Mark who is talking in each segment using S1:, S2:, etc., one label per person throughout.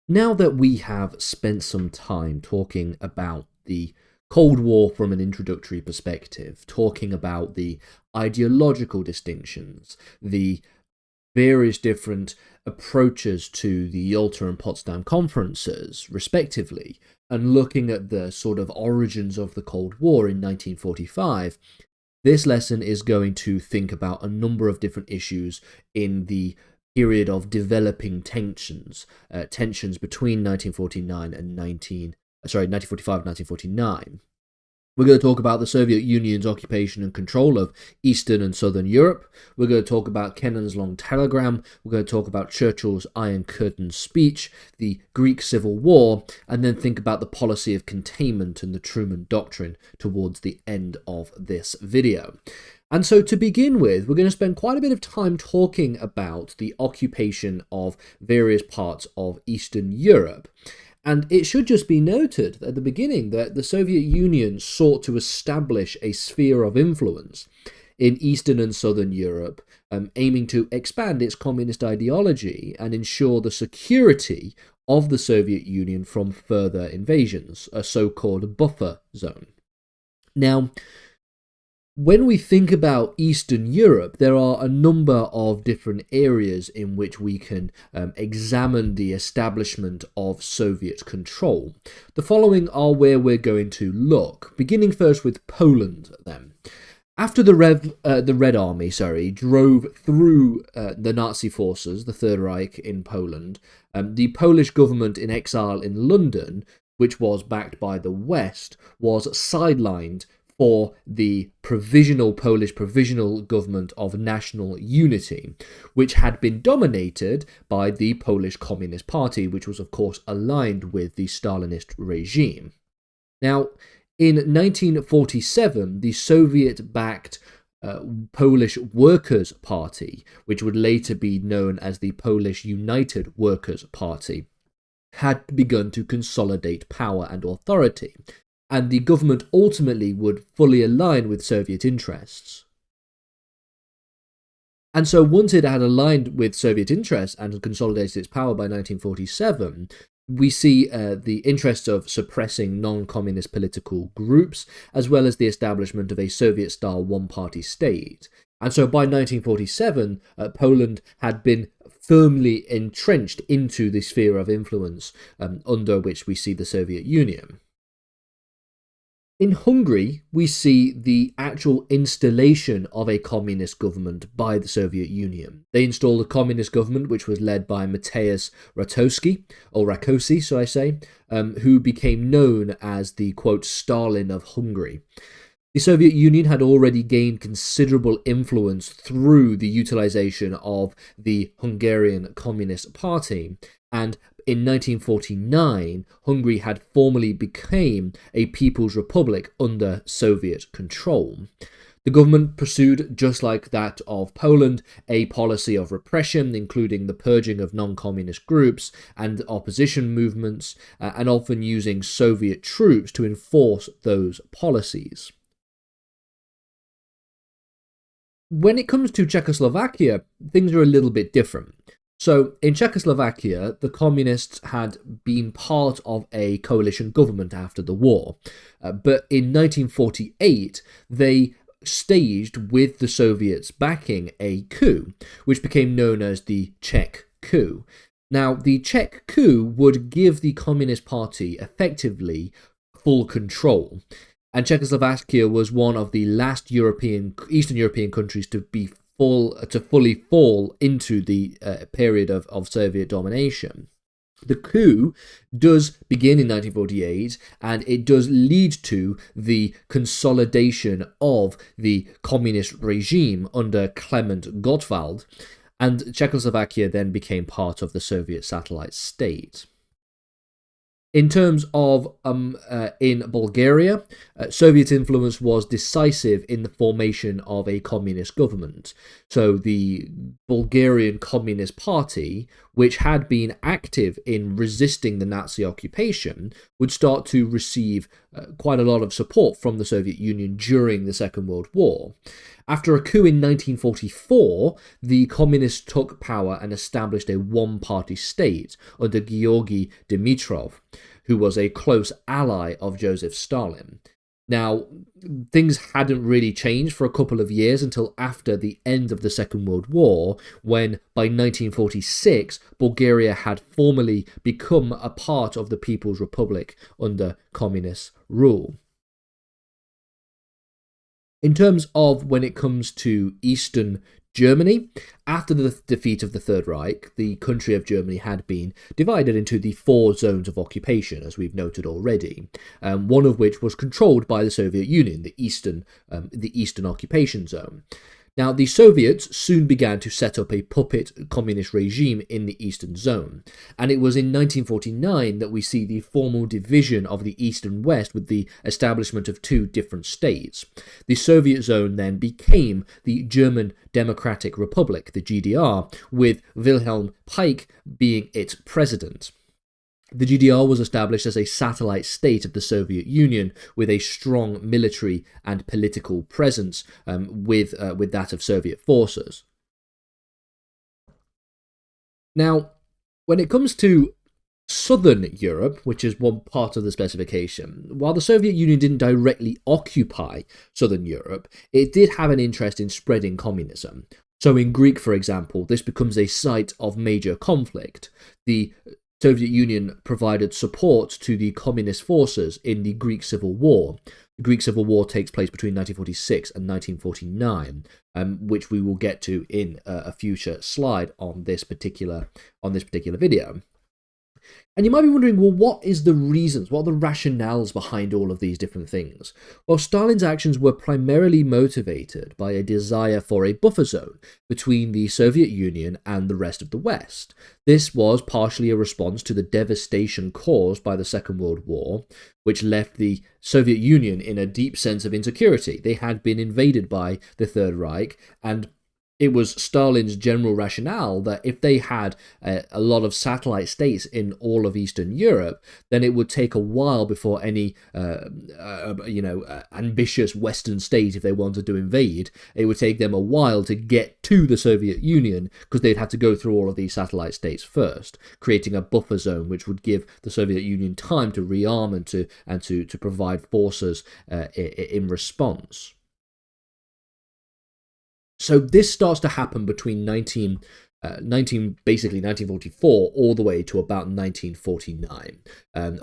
S1: Now that we have spent some time talking about the Cold War from an introductory perspective, talking about the ideological distinctions, the various different approaches to the Yalta and Potsdam conferences, respectively, and looking at the sort of origins of the Cold War in 1945, this lesson is going to think about a number of different issues in the period of developing tensions, tensions between 1949 and 1945 and 1949. We're going to talk about the Soviet Union's occupation and control of Eastern and Southern Europe. We're going to talk about Kennan's long telegram. We're going to talk about Churchill's Iron Curtain speech, the Greek Civil War, and then think about the policy of containment and the Truman Doctrine towards the end of this video. And so to begin with, we're going to spend quite a bit of time talking about the occupation of various parts of Eastern Europe. And it should just be noted at the beginning that the Soviet Union sought to establish a sphere of influence in Eastern and Southern Europe, aiming to expand its communist ideology and ensure the security of the Soviet Union from further invasions, a so-called buffer zone. Now, when we think about Eastern Europe, there are a number of different areas in which we can examine the establishment of Soviet control. The following are where we're going to look, beginning first with Poland then. After the Red Army drove through the Nazi forces, the Third Reich in Poland, the Polish government in exile in London, which was backed by the West, was sidelined for the Polish provisional government of national unity, which had been dominated by the Polish Communist Party, which was of course aligned with the Stalinist regime. Now, in 1947, the Soviet-backed Polish Workers' Party, which would later be known as the Polish United Workers' Party, had begun to consolidate power and authority, and the government ultimately would fully align with Soviet interests. And so once it had aligned with Soviet interests and consolidated its power by 1947, we see the interests of suppressing non-communist political groups, as well as the establishment of a Soviet-style one-party state. And so by 1947, Poland had been firmly entrenched into the sphere of influence under which we see the Soviet Union. In Hungary, we see the actual installation of a communist government by the Soviet Union. They installed a communist government which was led by Mateusz Rákosi, who became known as the, quote, Stalin of Hungary. The Soviet Union had already gained considerable influence through the utilization of the Hungarian Communist Party, and in 1949, Hungary had formally become a People's Republic under Soviet control. The government pursued, just like that of Poland, a policy of repression, including the purging of non-communist groups and opposition movements, and often using Soviet troops to enforce those policies. When it comes to Czechoslovakia, things are a little bit different. So, in Czechoslovakia, the communists had been part of a coalition government after the war. But in 1948, they staged, with the Soviets backing, a coup, which became known as the Czech coup. Now, the Czech coup would give the Communist Party effectively full control. And Czechoslovakia was one of the last Eastern European countries to fully fall into the period of Soviet domination. The coup does begin in 1948, and it does lead to the consolidation of the communist regime under Klement Gottwald, and Czechoslovakia then became part of the Soviet satellite state. In terms of in Bulgaria, Soviet influence was decisive in the formation of a communist government. So the Bulgarian Communist Party which had been active in resisting the Nazi occupation, would start to receive quite a lot of support from the Soviet Union during the Second World War. After a coup in 1944, the communists took power and established a one-party state under Georgy Dimitrov, who was a close ally of Joseph Stalin. Now, things hadn't really changed for a couple of years until after the end of the Second World War, when by 1946, Bulgaria had formally become a part of the People's Republic under communist rule. In terms of when it comes to Eastern Germany, after the defeat of the Third Reich, the country of Germany had been divided into the 4 zones of occupation, as we've noted already, one of which was controlled by the Soviet Union, the Eastern occupation zone. Now, the Soviets soon began to set up a puppet communist regime in the Eastern Zone, and it was in 1949 that we see the formal division of the East and West with the establishment of 2 different states. The Soviet Zone then became the German Democratic Republic, the GDR, with Wilhelm Pieck being its president. The GDR was established as a satellite state of the Soviet Union with a strong military and political presence with that of Soviet forces. Now, when it comes to Southern Europe, which is one part of the specification, while the Soviet Union didn't directly occupy Southern Europe, it did have an interest in spreading communism. So in Greek, for example, this becomes a site of major conflict. The Soviet Union provided support to the communist forces in the Greek Civil War. The Greek Civil War takes place between 1946 and 1949, which we will get to in a future slide on this particular video. And you might be wondering, well, what is the reasons, what are the rationales behind all of these different things? Well, Stalin's actions were primarily motivated by a desire for a buffer zone between the Soviet Union and the rest of the West. This was partially a response to the devastation caused by the Second World War, which left the Soviet Union in a deep sense of insecurity. They had been invaded by the Third Reich, and it was Stalin's general rationale that if they had a lot of satellite states in all of Eastern Europe, then it would take a while before any, ambitious Western state, if they wanted to invade, it would take them a while to get to the Soviet Union because they'd have to go through all of these satellite states first, creating a buffer zone which would give the Soviet Union time to rearm and to provide forces in response. So this starts to happen between 1944 all the way to about 1949.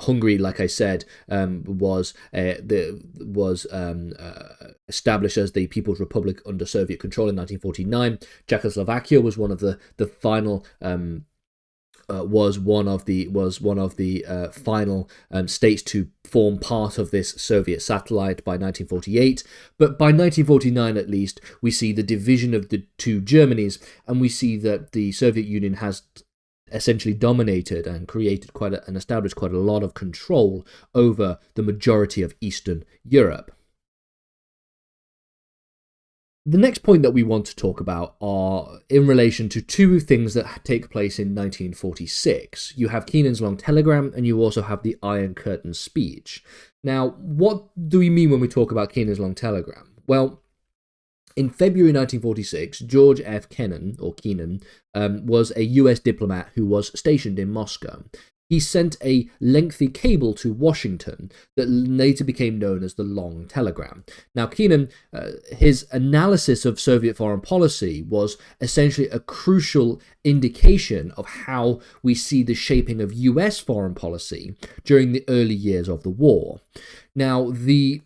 S1: Hungary, like I said, was established as the People's Republic under Soviet control in 1949. Czechoslovakia was one of the final final states to form part of this Soviet satellite by 1948. But by 1949, at least, we see the division of the 2 Germanys, and we see that the Soviet Union has essentially dominated and established quite a lot of control over the majority of Eastern Europe. The next point that we want to talk about are in relation to 2 things that take place in 1946. You have Keenan's Long Telegram, and you also have the Iron Curtain speech. Now, what do we mean when we talk about Keenan's Long Telegram? Well, in February 1946, George F. Kennan was a US diplomat who was stationed in Moscow. He sent a lengthy cable to Washington that later became known as the Long Telegram. Now, Keenan, his analysis of Soviet foreign policy was essentially a crucial indication of how we see the shaping of US foreign policy during the early years of the war. Now, the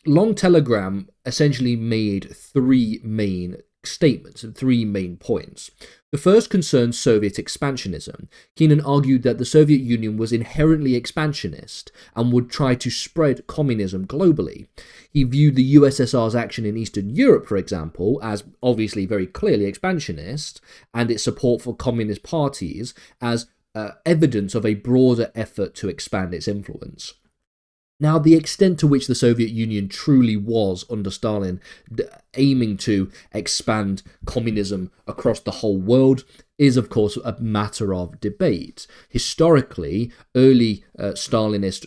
S1: Long Telegram essentially made 3 main statements and 3 main points. The first concerned Soviet expansionism. Keenan argued that the Soviet Union was inherently expansionist and would try to spread communism globally. He viewed the USSR's action in Eastern Europe, for example, as obviously very clearly expansionist, and its support for communist parties as evidence of a broader effort to expand its influence. Now, the extent to which the Soviet Union truly was, under Stalin, aiming to expand communism across the whole world is, of course, a matter of debate. Historically, in the early Stalinist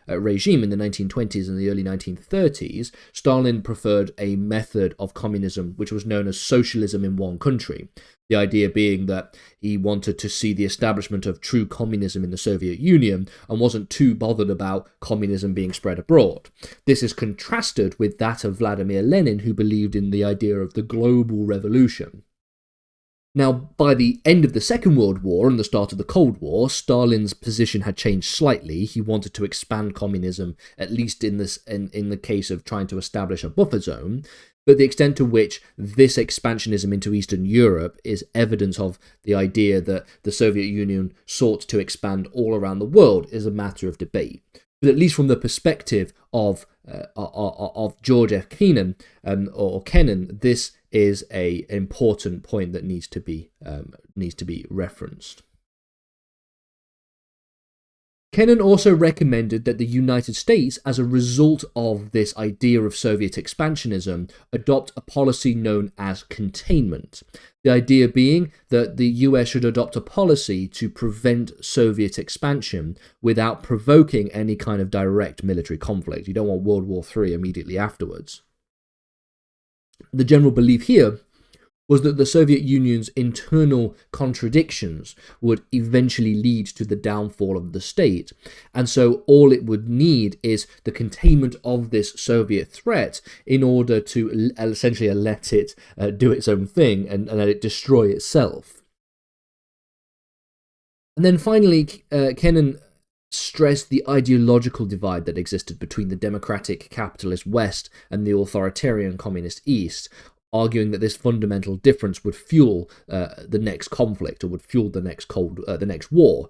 S1: regime in the 1920s and the early 1930s, Stalin preferred a method of communism which was known as socialism in one country. The idea being that he wanted to see the establishment of true communism in the Soviet Union and wasn't too bothered about communism being spread abroad. This is contrasted with that of Vladimir Lenin, who believed in the idea of the global revolution. Now, by the end of the Second World War and the start of the Cold War, Stalin's position had changed slightly. He wanted to expand communism, at least in the case of trying to establish a buffer zone. But the extent to which this expansionism into Eastern Europe is evidence of the idea that the Soviet Union sought to expand all around the world is a matter of debate. But at least from the perspective of George F. Kennan, or Kennan, this is an important point that needs to be referenced. Kennan also recommended that the United States, as a result of this idea of Soviet expansionism, adopt a policy known as containment. The idea being that the US should adopt a policy to prevent Soviet expansion without provoking any kind of direct military conflict. You don't want World War III immediately afterwards. The general belief here was that the Soviet Union's internal contradictions would eventually lead to the downfall of the state, and so all it would need is the containment of this Soviet threat in order to essentially let it do its own thing and let it destroy itself. And then finally, Kennan stressed the ideological divide that existed between the democratic capitalist West and the authoritarian communist East, arguing that this fundamental difference would fuel the next conflict, or would fuel the next war.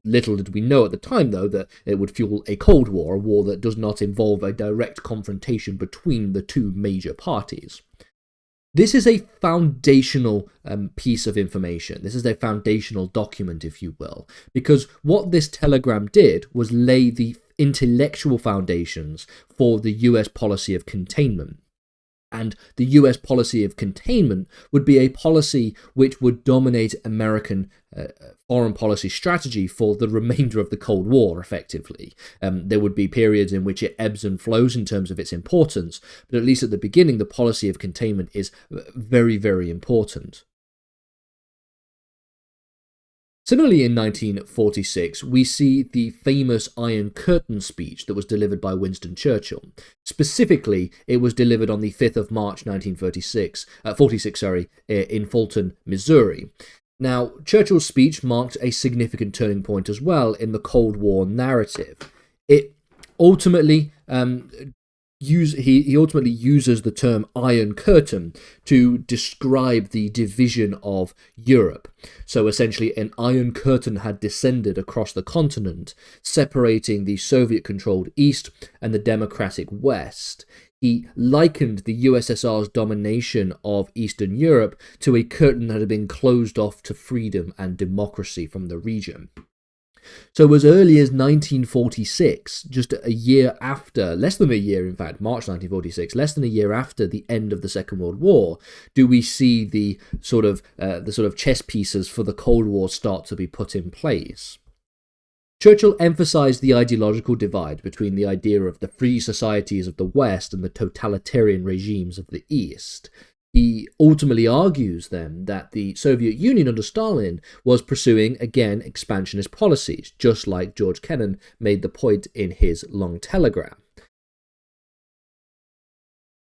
S1: Little did we know at the time, though, that it would fuel a Cold War, a war that does not involve a direct confrontation between the two major parties. This is a foundational piece of information. This is a foundational document, if you will, because what this telegram did was lay the intellectual foundations for the US policy of containment. And the US policy of containment would be a policy which would dominate American foreign policy strategy for the remainder of the Cold War, effectively. There would be periods in which it ebbs and flows in terms of its importance, but at least at the beginning, the policy of containment is very, very important. Similarly, in 1946, we see the famous Iron Curtain speech that was delivered by Winston Churchill. Specifically, it was delivered on the 5th of March 1946, in Fulton, Missouri. Now, Churchill's speech marked a significant turning point as well in the Cold War narrative. It ultimately he ultimately uses the term Iron Curtain to describe the division of Europe. So essentially, an Iron Curtain had descended across the continent, separating the Soviet-controlled East and the democratic West. He likened the USSR's domination of Eastern Europe to a curtain that had been closed off to freedom and democracy from the region. So as early as 1946, just a year after, less than a year in fact, March 1946, less than a year after the end of the Second World War, do we see the sort of chess pieces for the Cold War start to be put in place. Churchill emphasized the ideological divide between the idea of the free societies of the West and the totalitarian regimes of the East. He ultimately argues then that the Soviet Union under Stalin was pursuing, again, expansionist policies, just like George Kennan made the point in his long telegram.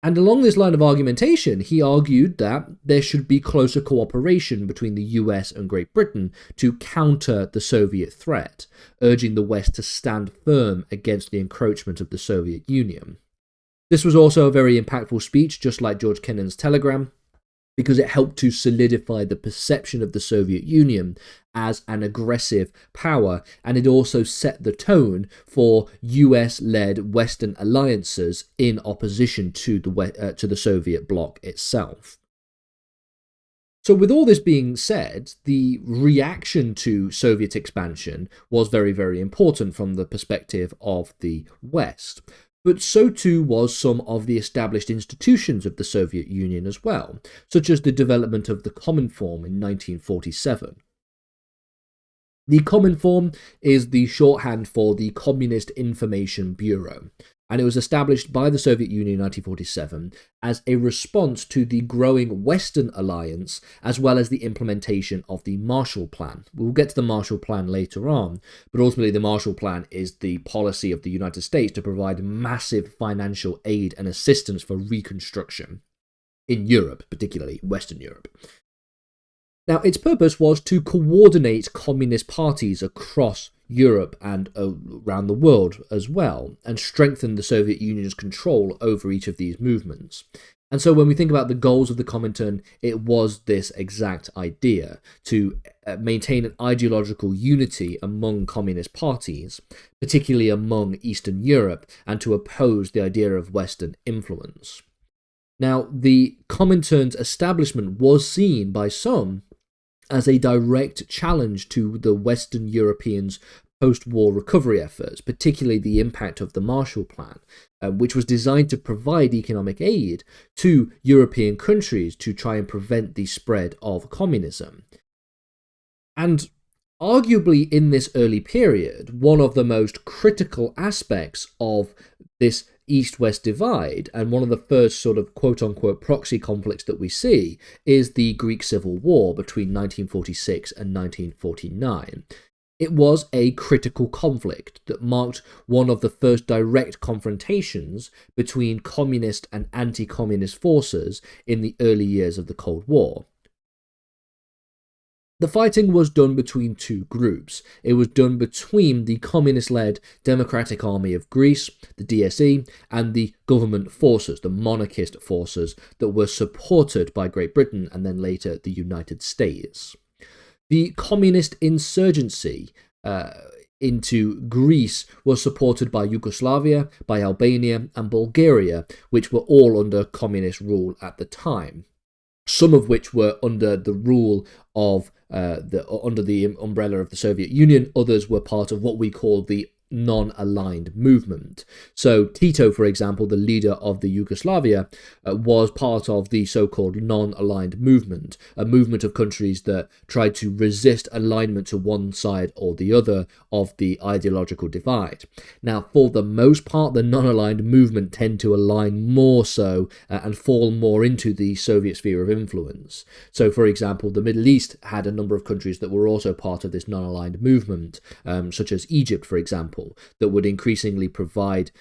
S1: And along this line of argumentation, he argued that there should be closer cooperation between the US and Great Britain to counter the Soviet threat, urging the West to stand firm against the encroachment of the Soviet Union. This was also a very impactful speech, just like George Kennan's telegram, because it helped to solidify the perception of the Soviet Union as an aggressive power, and it also set the tone for US-led Western alliances in opposition to the Soviet bloc itself. So with all this being said, the reaction to Soviet expansion was very, very important from the perspective of the West. but so too was some of the established institutions of the Soviet Union as well, such as the development of the Cominform in 1947. The Cominform is the shorthand for the Communist Information Bureau, and it was established by the Soviet Union in 1947 as a response to the growing Western alliance, as well as the implementation of the Marshall Plan. We'll get to the Marshall Plan later on, but ultimately the Marshall Plan is the policy of the United States to provide massive financial aid and assistance for reconstruction in Europe, particularly Western Europe. Now, its purpose was to coordinate communist parties across Europe and around the world as well, and strengthen the Soviet Union's control over each of these movements. And so when we think about the goals of the Comintern, it was this exact idea, to maintain an ideological unity among communist parties, particularly among Eastern Europe, and to oppose the idea of Western influence. Now, the Comintern's establishment was seen by some as a direct challenge to the Western Europeans' post-war recovery efforts, particularly the impact of the Marshall Plan, which was designed to provide economic aid to European countries to try and prevent the spread of communism. And arguably in this early period, one of the most critical aspects of this East-West divide, and one of the first sort of quote-unquote proxy conflicts that we see, is the Greek Civil War between 1946 and 1949. It was a critical conflict that marked one of the first direct confrontations between communist and anti-communist forces in the early years of the Cold War. The fighting was done between two groups. It was done between the communist-led Democratic Army of Greece, the DSE, and the government forces, the monarchist forces that were supported by Great Britain and then later the United States. The communist insurgency into Greece was supported by Yugoslavia, by Albania, and Bulgaria, which were all under communist rule at the time. Some of which were under the rule of under the umbrella of the Soviet Union. Others were part of what we call the non-aligned movement. So Tito, for example, the leader of the Yugoslavia, was part of the so-called non-aligned movement, a movement of countries that tried to resist alignment to one side or the other of the ideological divide. Now, for the most part, the non-aligned movement tend to align more so and fall more into the Soviet sphere of influence. So, for example, the Middle East had a number of countries that were also part of this non-aligned movement, such as Egypt, for example, that would increasingly provided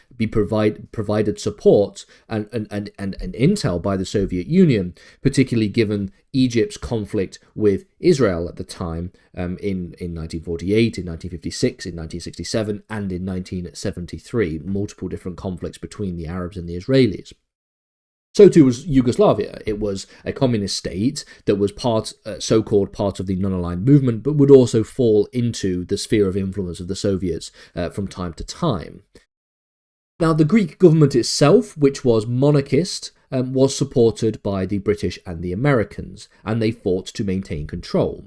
S1: support and intel by the Soviet Union, particularly given Egypt's conflict with Israel at the time in 1948, in 1956, in 1967, and in 1973, multiple different conflicts between the Arabs and the Israelis. So too was Yugoslavia. It was a communist state that was so-called part of the non-aligned movement, but would also fall into the sphere of influence of the Soviets from time to time. Now, the Greek government itself, which was monarchist, was supported by the British and the Americans, and they fought to maintain control.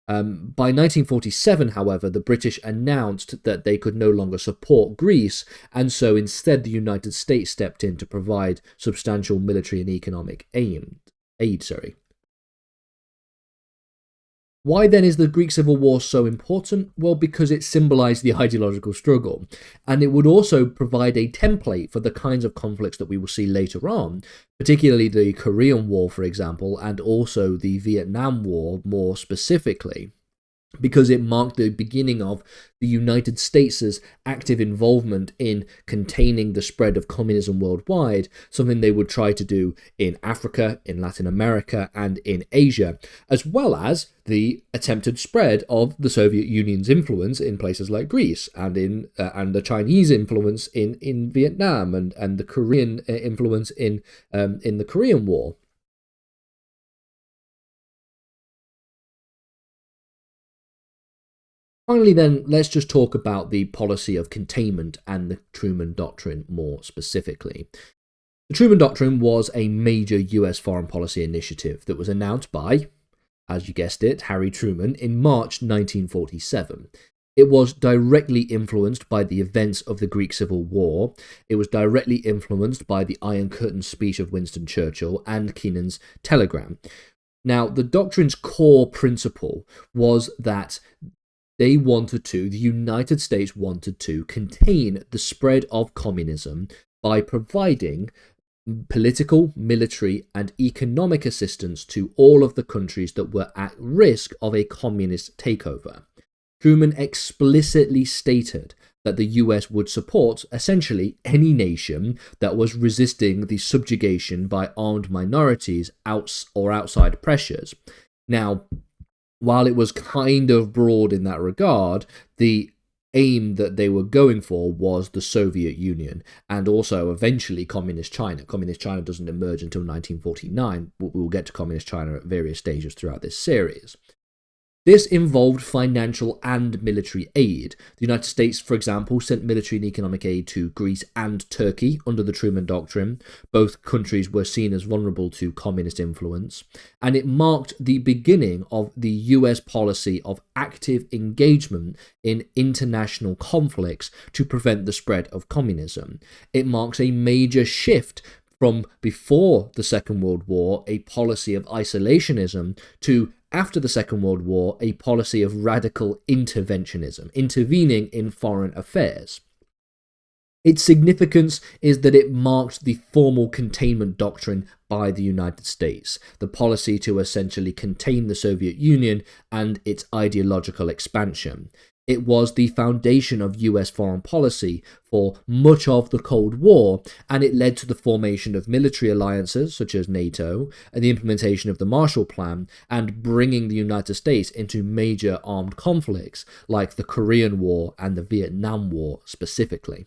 S1: By 1947, however, the British announced that they could no longer support Greece, and so instead the United States stepped in to provide substantial military and economic aid. Why then is the Greek Civil War so important? Well, because it symbolized the ideological struggle, and it would also provide a template for the kinds of conflicts that we will see later on, particularly the Korean War, for example, and also the Vietnam War more specifically, because it marked the beginning of the United States' active involvement in containing the spread of communism worldwide, something they would try to do in Africa, in Latin America, and in Asia, as well as the attempted spread of the Soviet Union's influence in places like Greece, and the Chinese influence in Vietnam, and the Korean influence in the Korean War. Finally then, let's just talk about the policy of containment and the Truman Doctrine more specifically. The Truman Doctrine was a major US foreign policy initiative that was announced by, as you guessed it, Harry Truman in March 1947. It was directly influenced by the events of the Greek Civil War. It was directly influenced by the Iron Curtain speech of Winston Churchill and Keenan's telegram. Now, the doctrine's core principle was that the United States wanted to contain the spread of communism by providing political, military, and economic assistance to all of the countries that were at risk of a communist takeover. Truman explicitly stated that the US would support essentially any nation that was resisting the subjugation by armed minorities or outside pressures. Now, while it was kind of broad in that regard, the aim that they were going for was the Soviet Union and also eventually Communist China. Communist China doesn't emerge until 1949, but we will get to Communist China at various stages throughout this series. This involved financial and military aid. The United States, for example, sent military and economic aid to Greece and Turkey under the Truman Doctrine. Both countries were seen as vulnerable to communist influence, and it marked the beginning of the US policy of active engagement in international conflicts to prevent the spread of communism. It marks a major shift from before the Second World War, a policy of isolationism, to after the Second World War, a policy of radical interventionism, intervening in foreign affairs. Its significance is that it marked the formal containment doctrine by the United States, the policy to essentially contain the Soviet Union and its ideological expansion. It was the foundation of US foreign policy for much of the Cold War, and it led to the formation of military alliances such as NATO and the implementation of the Marshall Plan, and bringing the United States into major armed conflicts like the Korean War and the Vietnam War specifically.